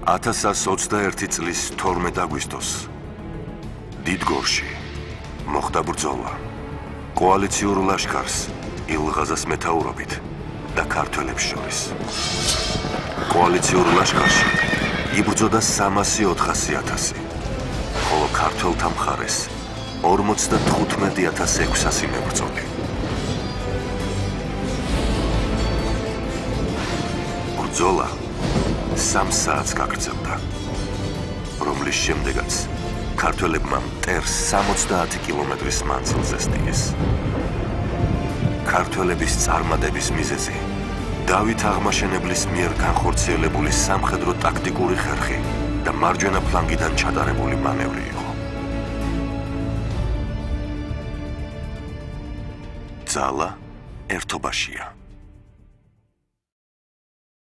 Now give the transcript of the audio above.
1121 წლის 12 აგვისტოს დიდგორში მოხდა ბრძოლა კოალიციურ ლაშქარს ილღაზას მეთაურობით და ქართველებს შორის. კოალიციურ ლაშქარში იბრძოდა 304,000, ხოლო ქართველთა მხარეს 55,600 მებრძოლი. ბრძოლა 3 საათს გაგრძელდა, რომლის შემდეგაც ქართველებმა მტერს 70 კილომეტრის მანძილზე სტიგეს. ქართველების წარმატების მიზეზი დავით აღმაშენებლის მიერ განხორციელებული სამხედრო ტაქტიკური ხერხი და მარჯვენა ფლანგიდან ჩატარებული მანევრი იყო. ძალა ერთობაშია.